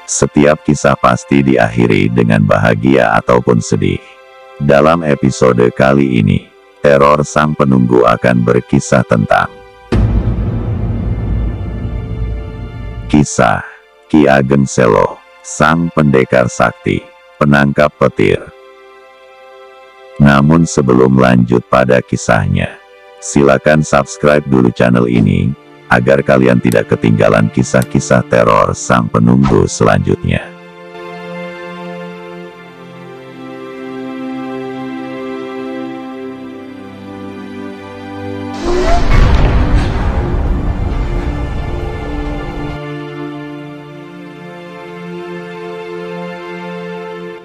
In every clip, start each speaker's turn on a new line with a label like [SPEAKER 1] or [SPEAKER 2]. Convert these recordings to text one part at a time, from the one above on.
[SPEAKER 1] Setiap kisah pasti diakhiri dengan bahagia ataupun sedih. Dalam episode kali ini, Teror Sang Penunggu akan berkisah tentang kisah Ki Ageng Selo, sang pendekar sakti, penangkap petir. Namun sebelum lanjut pada kisahnya, silakan subscribe dulu channel ini, agar kalian tidak ketinggalan kisah-kisah teror Sang Penunggu selanjutnya.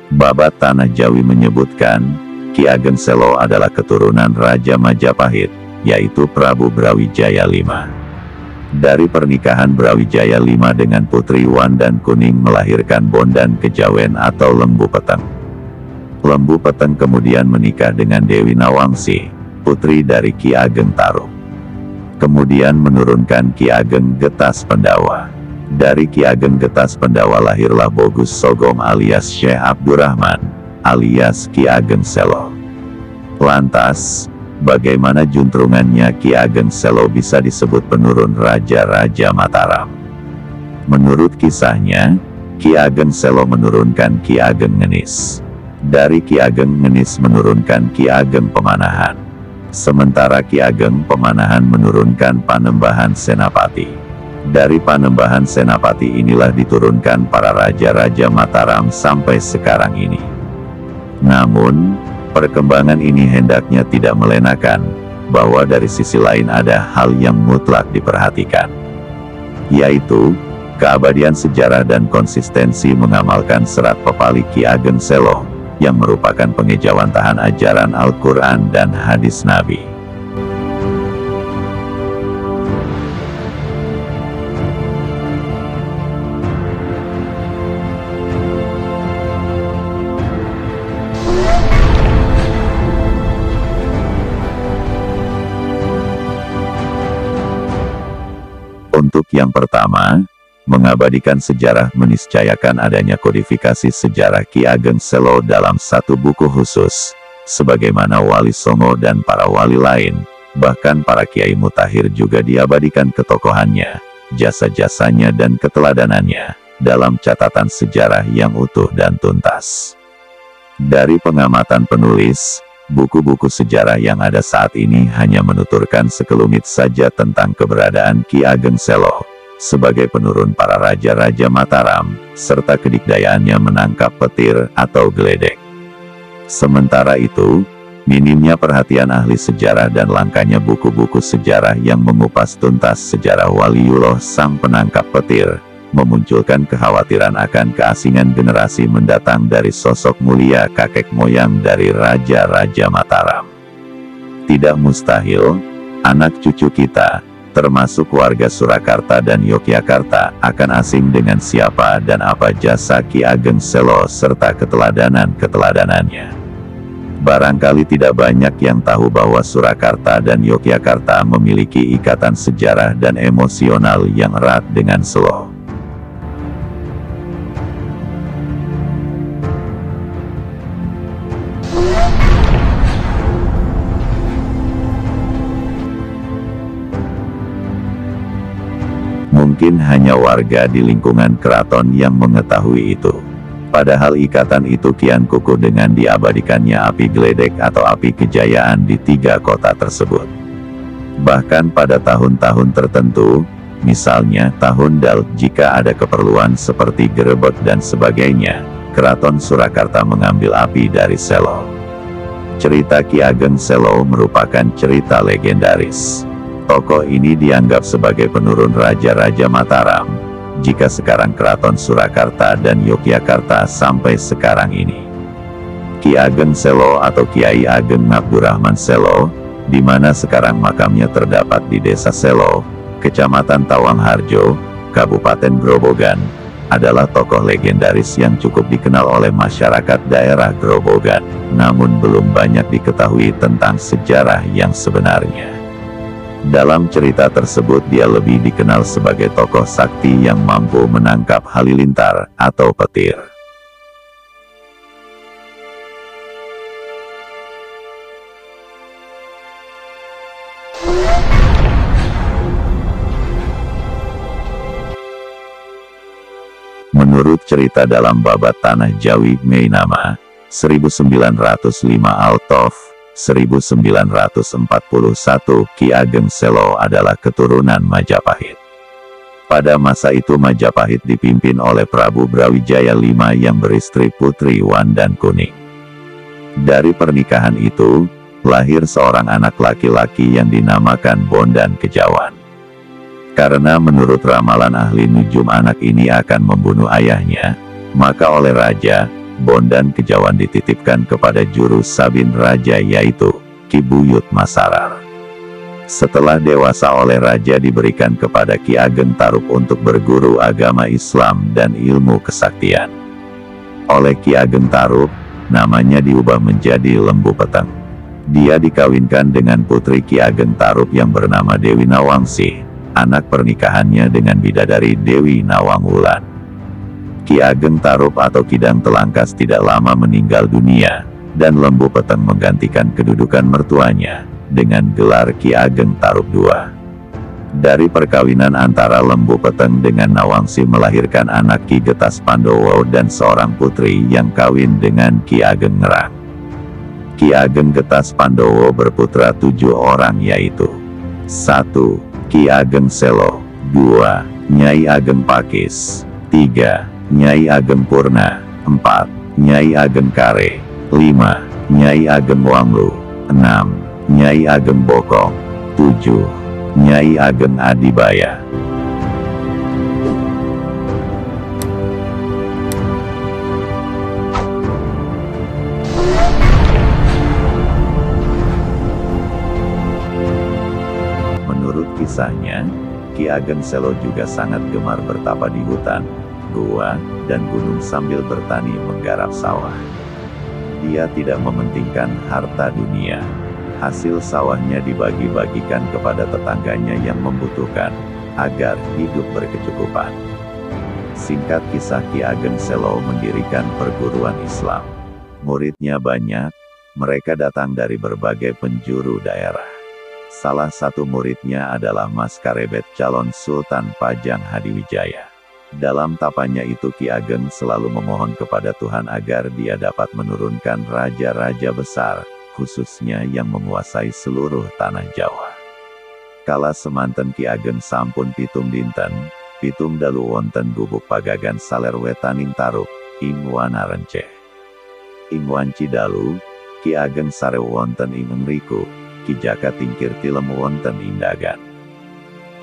[SPEAKER 1] Babat Tanah Jawi menyebutkan, Ki Ageng Selo adalah keturunan Raja Majapahit, yaitu Prabu Brawijaya V. Dari pernikahan Brawijaya V dengan Putri Wandan Kuning melahirkan Bondan Kejawen atau Lembu Peteng. Lembu Peteng kemudian menikah dengan Dewi Nawangsi, putri dari Ki Ageng Taruk. Kemudian menurunkan Ki Ageng Getas Pendawa. Dari Ki Ageng Getas Pendawa lahirlah Bogus Sogom alias Syekh Abdurrahman, alias Ki Ageng Selo. Lantas, bagaimana juntrungannya Ki Ageng Selo bisa disebut penurun Raja-Raja Mataram? Menurut kisahnya, Ki Ageng Selo menurunkan Ki Ageng Ngenis. Dari Ki Ageng Ngenis menurunkan Ki Ageng Pemanahan. Sementara Ki Ageng Pemanahan menurunkan Panembahan Senapati. Dari Panembahan Senapati inilah diturunkan para Raja-Raja Mataram sampai sekarang ini. Namun, perkembangan ini hendaknya tidak melenakan, bahwa dari sisi lain ada hal yang mutlak diperhatikan, yaitu, keabadian sejarah dan konsistensi mengamalkan serat pepali Ki Ageng Selo, yang merupakan pengejawantahan ajaran Al-Quran dan hadis Nabi. Untuk yang pertama, mengabadikan sejarah meniscayakan adanya kodifikasi sejarah Ki Ageng Selo dalam satu buku khusus, sebagaimana Wali Songo dan para wali lain, bahkan para Kiai Mutakhir juga diabadikan ketokohannya, jasa-jasanya dan keteladanannya, dalam catatan sejarah yang utuh dan tuntas. Dari pengamatan penulis, buku-buku sejarah yang ada saat ini hanya menuturkan sekelumit saja tentang keberadaan Ki Ageng Selo, sebagai penurun para Raja-Raja Mataram, serta kedikdayaannya menangkap petir atau geledek. Sementara itu, minimnya perhatian ahli sejarah dan langkanya buku-buku sejarah yang mengupas tuntas sejarah Waliullah Sang Penangkap Petir, memunculkan kekhawatiran akan keasingan generasi mendatang dari sosok mulia kakek moyang dari Raja-Raja Mataram. Tidak mustahil, anak cucu kita, termasuk warga Surakarta dan Yogyakarta, akan asing dengan siapa dan apa jasa Ki Ageng Selo serta keteladanan-keteladanannya. Barangkali tidak banyak yang tahu bahwa Surakarta dan Yogyakarta memiliki ikatan sejarah dan emosional yang erat dengan Selo. Mungkin hanya warga di lingkungan keraton yang mengetahui itu. Padahal ikatan itu kian kukuh dengan diabadikannya api geledek atau api kejayaan di 3 kota tersebut. Bahkan pada tahun-tahun tertentu, misalnya tahun Dal, jika ada keperluan seperti gerebek dan sebagainya, Keraton Surakarta mengambil api dari Selo. Cerita Ki Ageng Selo merupakan cerita legendaris. Tokoh ini dianggap sebagai penurun Raja-Raja Mataram, jika sekarang Keraton Surakarta dan Yogyakarta sampai sekarang ini. Ki Ageng Selo atau Kiai Ageng Abdurrahman Selo, di mana sekarang makamnya terdapat di Desa Selo, Kecamatan Tawangharjo, Kabupaten Grobogan, adalah tokoh legendaris yang cukup dikenal oleh masyarakat daerah Grobogan, namun belum banyak diketahui tentang sejarah yang sebenarnya. Dalam cerita tersebut dia lebih dikenal sebagai tokoh sakti yang mampu menangkap halilintar atau petir. Menurut cerita dalam Babat Tanah Jawi Mainama, 1905 Altov, 1941 Ki Ageng Selo adalah keturunan Majapahit. Pada masa itu Majapahit dipimpin oleh Prabu Brawijaya V yang beristri Putri Wandan Kuning. Dari pernikahan itu, lahir seorang anak laki-laki yang dinamakan Bondan Kejawan. Karena menurut ramalan ahli nujum anak ini akan membunuh ayahnya, maka oleh raja, Bondan Kejawan dititipkan kepada juru sabin raja yaitu Ki Buyut Masarar. Setelah dewasa oleh raja diberikan kepada Ki Ageng Tarub untuk berguru agama Islam dan ilmu kesaktian. Oleh Ki Ageng Tarub, namanya diubah menjadi Lembu Peteng. Dia dikawinkan dengan putri Ki Ageng Tarub yang bernama Dewi Nawangsi, anak pernikahannya dengan bidadari Dewi Nawangwulan. Ki Ageng Tarub atau Kidang Telangkas tidak lama meninggal dunia, dan Lembu Peteng menggantikan kedudukan mertuanya, dengan gelar Ki Ageng Tarub II. Dari perkawinan antara Lembu Peteng dengan Nawangsi melahirkan anak Ki Getas Pandowo dan seorang putri yang kawin dengan Ki Ageng Ngerang. Ki Ageng Getas Pandowo berputra 7 orang yaitu 1. Ki Ageng Selo, 2. Nyai Ageng Pakis, 3. Nyai Ageng Purna, 4. Nyai Ageng Kare, 5. Nyai Ageng Wanglu, 6. Nyai Ageng Bokong, 7. Nyai Ageng Adibaya. Menurut kisahnya, Ki Ageng Selo juga sangat gemar bertapa di hutan, gua, dan gunung sambil bertani menggarap sawah. Dia tidak mementingkan harta dunia. Hasil sawahnya dibagi-bagikan kepada tetangganya yang membutuhkan, agar hidup berkecukupan. Singkat kisah, Ki Ageng Selo mendirikan perguruan Islam. Muridnya banyak, mereka datang dari berbagai penjuru daerah. Salah satu muridnya adalah Mas Karebet calon Sultan Pajang Hadiwijaya. Dalam tapanya itu Ki Ageng selalu memohon kepada Tuhan agar dia dapat menurunkan raja-raja besar, khususnya yang menguasai seluruh tanah Jawa. Kala semanten Ki Ageng sampun pitung dinten, pitung dalu wonten gubuk pagagan saler wetaning Tarub, ing wana renceh. Ing wanci dalu, Ki Ageng sare wonten ing ngriku, Ki Jaka tingkir tilem wonten ing dagan.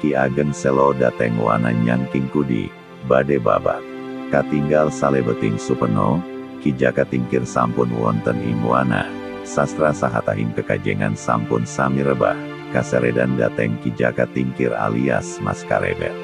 [SPEAKER 1] Ki Ageng Selo dateng wana nyangking kudi, bade babat. Katinggal salebeting supeno, Ki Jaka tingkir sampun wonten ing wana, sastra sahatahing kekajengan sampun sami rebah, kaseredan dateng Ki Jaka tingkir alias Mas Karebet.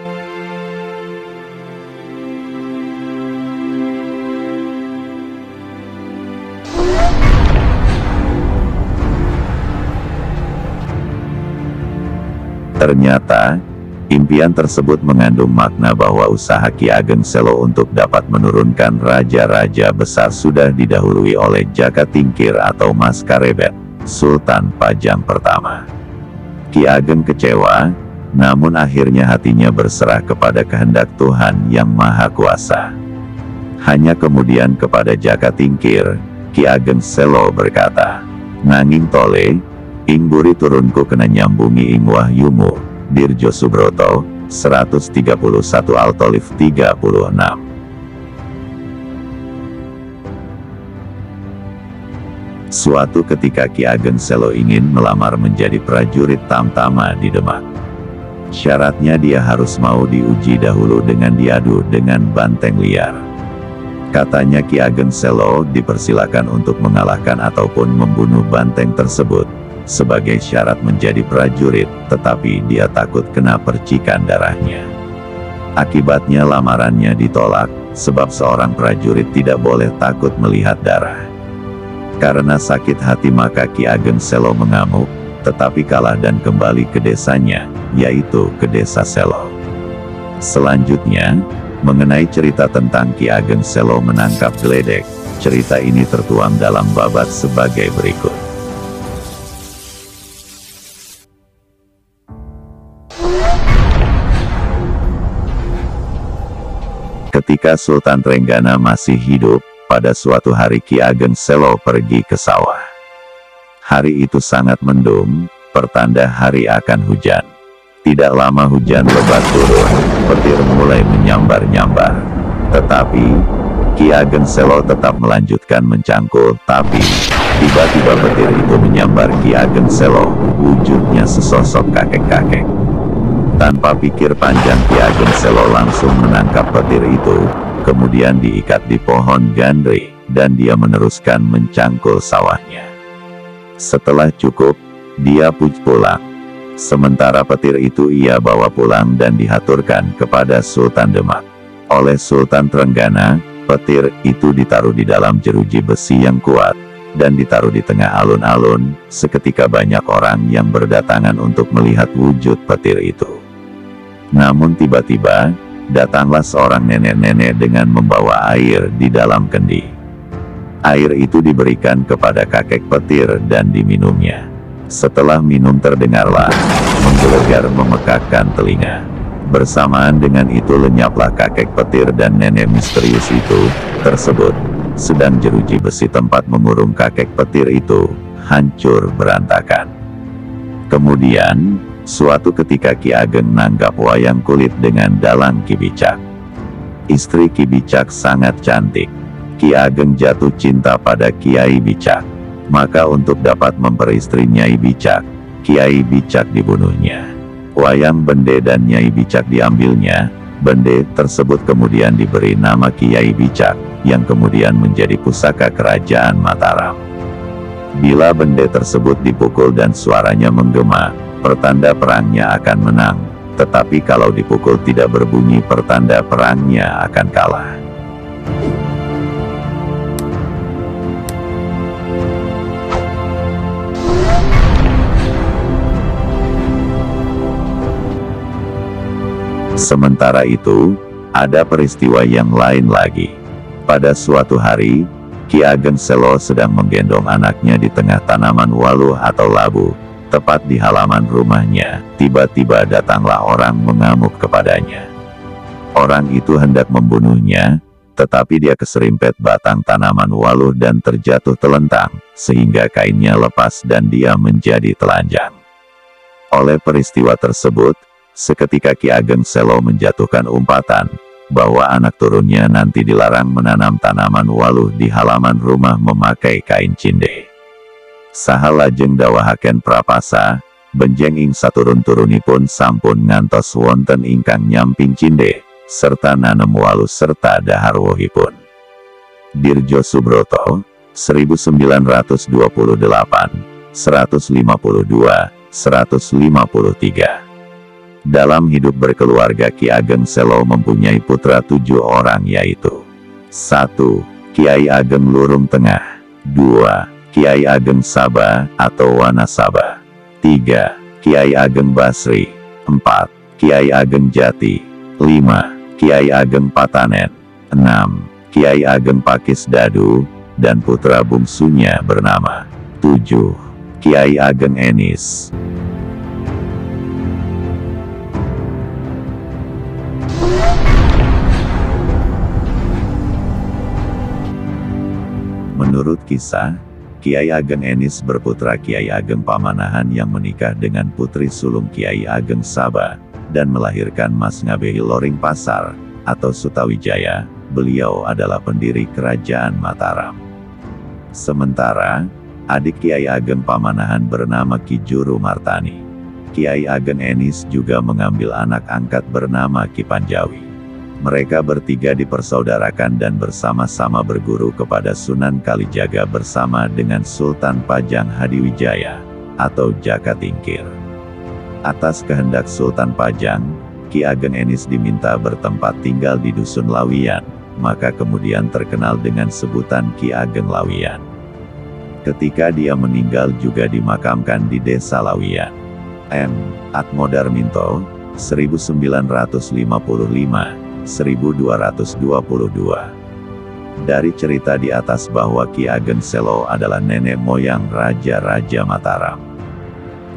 [SPEAKER 1] Ternyata, impian tersebut mengandung makna bahwa usaha Ki Ageng Selo untuk dapat menurunkan raja-raja besar sudah didahului oleh Jaka Tingkir atau Mas Karebet, Sultan Pajang pertama. Ki Ageng kecewa, namun akhirnya hatinya berserah kepada kehendak Tuhan yang Maha Kuasa. Hanya kemudian kepada Jaka Tingkir, Ki Ageng Selo berkata, "Nanging tole, ing buri turunku kena nyambungi ing wahyumu, Dirjo Subroto, 131 Altolif 36. Suatu ketika Ki Ageng Selo ingin melamar menjadi prajurit Tamtama di Demak. Syaratnya dia harus mau diuji dahulu dengan diadu dengan banteng liar. Katanya Ki Ageng Selo dipersilakan untuk mengalahkan ataupun membunuh banteng tersebut sebagai syarat menjadi prajurit, tetapi dia takut kena percikan darahnya. Akibatnya lamarannya ditolak, sebab seorang prajurit tidak boleh takut melihat darah. Karena sakit hati maka Ki Ageng Selo mengamuk, tetapi kalah dan kembali ke desanya, yaitu ke desa Selo. Selanjutnya, mengenai cerita tentang Ki Ageng Selo menangkap geledek, cerita ini tertuang dalam babat sebagai berikut. Ketika Sultan Trenggana masih hidup, pada suatu hari Ki Ageng Selo pergi ke sawah. Hari itu sangat mendung, pertanda hari akan hujan. Tidak lama hujan lebat turun, petir mulai menyambar-nyambar. Tetapi, Ki Ageng Selo tetap melanjutkan mencangkul, tapi tiba-tiba petir itu menyambar Ki Ageng Selo, wujudnya sesosok kakek-kakek. Tanpa pikir panjang, Ki Ageng Selo langsung menangkap petir itu, kemudian diikat di pohon gandri, dan dia meneruskan mencangkul sawahnya. Setelah cukup, dia pulang. Sementara petir itu ia bawa pulang dan dihaturkan kepada Sultan Demak. Oleh Sultan Trenggana, petir itu ditaruh di dalam jeruji besi yang kuat, dan ditaruh di tengah alun-alun. Seketika banyak orang yang berdatangan untuk melihat wujud petir itu. Namun tiba-tiba, datanglah seorang nenek-nenek dengan membawa air di dalam kendi. Air itu diberikan kepada kakek petir dan diminumnya. Setelah minum terdengarlah menggelegar memekakkan telinga. Bersamaan dengan itu lenyaplah kakek petir dan nenek misterius itu tersebut. Sedang jeruji besi tempat mengurung kakek petir itu hancur berantakan. Kemudian, suatu ketika Ki Ageng nanggap wayang kulit dengan dalang Ki Bicak. Istri Ki Bicak sangat cantik. Ki Ageng jatuh cinta pada Kiai Bicak. Maka untuk dapat memperistri Nyai Bicak, Kiai Bicak dibunuhnya. Wayang bende dan Nyai Bicak diambilnya. Bende tersebut kemudian diberi nama Kiai Bicak, yang kemudian menjadi pusaka kerajaan Mataram. Bila bende tersebut dipukul dan suaranya menggema, pertanda perangnya akan menang. Tetapi kalau dipukul tidak berbunyi, pertanda perangnya akan kalah. Sementara itu, ada peristiwa yang lain lagi. Pada suatu hari, Ki Ageng Selo sedang menggendong anaknya di tengah tanaman waluh atau labu. Tepat di halaman rumahnya, tiba-tiba datanglah orang mengamuk kepadanya. Orang itu hendak membunuhnya, tetapi dia keserimpet batang tanaman waluh dan terjatuh telentang, sehingga kainnya lepas dan dia menjadi telanjang. Oleh peristiwa tersebut, seketika Ki Ageng Selo menjatuhkan umpatan, bahwa anak turunnya nanti dilarang menanam tanaman waluh di halaman rumah memakai kain cinde. Saha lajeng dawahaken prapasa, benjeng ing saturun-turunipun sampun ngantos wonten ingkang nyamping cinde, serta nanem waluh serta daharwohipun. Dirjo Subroto, 1928, 152, 153. Dalam hidup berkeluarga Ki Ageng Selo mempunyai putra 7 orang, yaitu 1. Kiai Ageng Lurung Tengah, 2. Kiai Ageng Saba atau Wanasaba, 3. Kiai Ageng Basri, 4. Kiai Ageng Jati, 5. Kiai Ageng Patanen, 6. Kiai Ageng Pakis Dadu, dan putra bungsunya bernama 7. Kiai Ageng Enis. Menurut kisah, Kiai Ageng Enis berputra Kiai Ageng Pamanahan yang menikah dengan putri sulung Kiai Ageng Saba, dan melahirkan Mas Ngabehi Loring Pasar, atau Sutawijaya. Beliau adalah pendiri kerajaan Mataram. Sementara, adik Kiai Ageng Pamanahan bernama Ki Juru Martani. Kiai Ageng Enis juga mengambil anak angkat bernama Ki Panjawi. Mereka bertiga dipersaudarakan dan bersama-sama berguru kepada Sunan Kalijaga bersama dengan Sultan Pajang Hadiwijaya, atau Jaka Tingkir. Atas kehendak Sultan Pajang, Ki Ageng Enis diminta bertempat tinggal di Dusun Lawiyan, maka kemudian terkenal dengan sebutan Ki Ageng Lawiyan. Ketika dia meninggal juga dimakamkan di Desa Lawian. M. Atmodarminto, 1955-1222. Dari cerita di atas bahwa Ki Ageng Selo adalah nenek moyang Raja-Raja Mataram.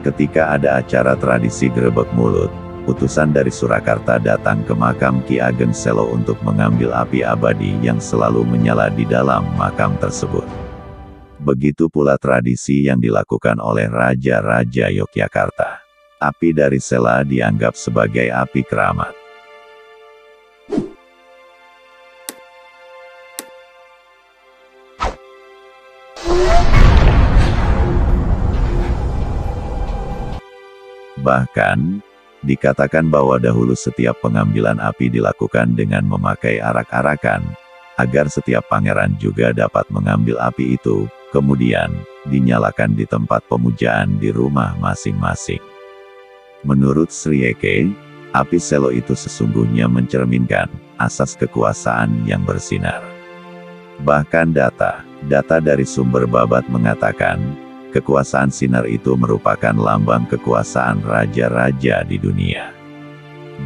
[SPEAKER 1] Ketika ada acara tradisi grebek mulut, utusan dari Surakarta datang ke makam Ki Ageng Selo untuk mengambil api abadi yang selalu menyala di dalam makam tersebut. Begitu pula tradisi yang dilakukan oleh Raja-Raja Yogyakarta. Api dari sela dianggap sebagai api keramat. Bahkan, dikatakan bahwa dahulu setiap pengambilan api dilakukan dengan memakai arak-arakan, agar setiap pangeran juga dapat mengambil api itu, kemudian dinyalakan di tempat pemujaan di rumah masing-masing. Menurut Sri Eke, api selo itu sesungguhnya mencerminkan asas kekuasaan yang bersinar. Bahkan data dari sumber babat mengatakan, kekuasaan sinar itu merupakan lambang kekuasaan raja-raja di dunia.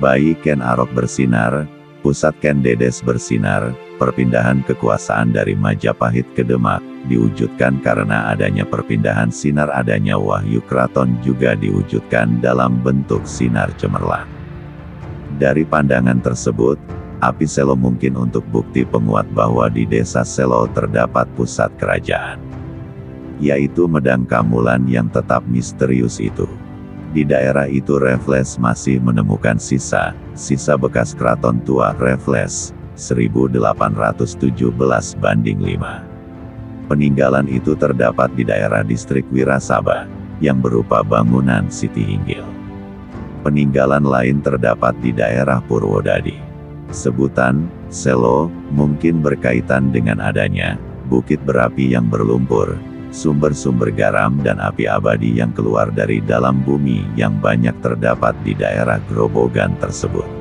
[SPEAKER 1] Bayi Ken Arok bersinar, pusat Ken Dedes bersinar, perpindahan kekuasaan dari Majapahit ke Demak, diwujudkan karena adanya perpindahan sinar, adanya wahyu keraton juga diwujudkan dalam bentuk sinar cemerlang. Dari pandangan tersebut, api selo mungkin untuk bukti penguat bahwa di desa Selo terdapat pusat kerajaan, yaitu Medang Kamulan yang tetap misterius itu. Di daerah itu Raffles masih menemukan sisa bekas keraton tua Raffles, 1817/5. Peninggalan itu terdapat di daerah distrik Wirasaba, yang berupa bangunan Siti Hinggil. Peninggalan lain terdapat di daerah Purwodadi. Sebutan Selo mungkin berkaitan dengan adanya bukit berapi yang berlumpur, sumber-sumber garam dan api abadi yang keluar dari dalam bumi yang banyak terdapat di daerah Grobogan tersebut.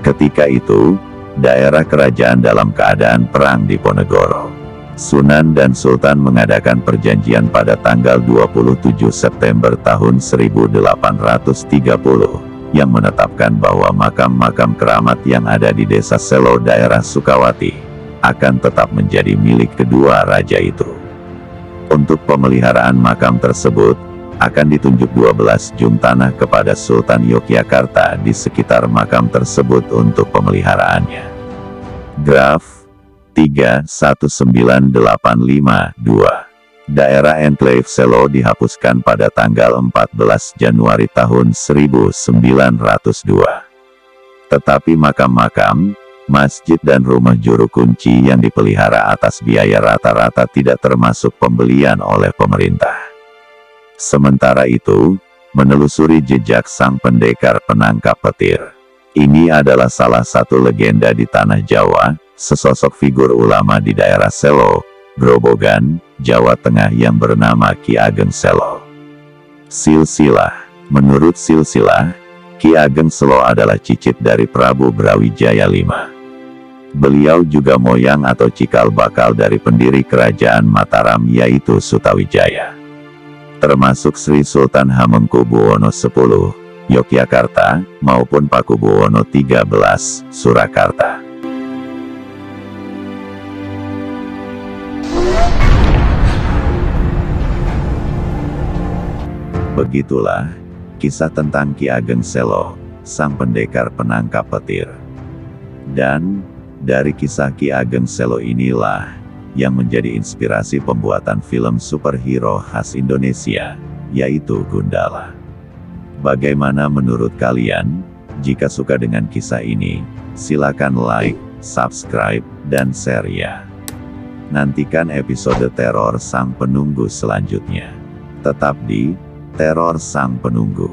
[SPEAKER 1] Ketika itu, daerah kerajaan dalam keadaan perang di Ponegoro. Sunan dan Sultan mengadakan perjanjian pada tanggal 27 September tahun 1830, yang menetapkan bahwa makam-makam keramat yang ada di desa Selo daerah Sukawati, akan tetap menjadi milik kedua raja itu. Untuk pemeliharaan makam tersebut, akan ditunjuk 12 jum tanah kepada Sultan Yogyakarta di sekitar makam tersebut untuk pemeliharaannya. Graf 31985-2. Daerah Enclave Selo dihapuskan pada tanggal 14 Januari tahun 1902. Tetapi makam-makam, masjid dan rumah juru kunci yang dipelihara atas biaya rata-rata tidak termasuk pembelian oleh pemerintah. Sementara itu, menelusuri jejak sang pendekar penangkap petir. Ini adalah salah satu legenda di tanah Jawa, sesosok figur ulama di daerah Selo, Grobogan, Jawa Tengah yang bernama Ki Ageng Selo. Silsilah. Menurut silsilah, Ki Ageng Selo adalah cicit dari Prabu Brawijaya V. Beliau juga moyang atau cikal bakal dari pendiri kerajaan Mataram yaitu Sutawijaya. Termasuk Sri Sultan Hamengkubuwono X, Yogyakarta, maupun Pakubuwono XIII, Surakarta. Begitulah kisah tentang Ki Ageng Selo, sang pendekar penangkap petir. Dan dari kisah Ki Ageng Selo inilah yang menjadi inspirasi pembuatan film superhero khas Indonesia, yaitu Gundala. Bagaimana menurut kalian? Jika suka dengan kisah ini, silakan like, subscribe, dan share ya. Nantikan episode Teror Sang Penunggu selanjutnya. Tetap di Teror Sang Penunggu.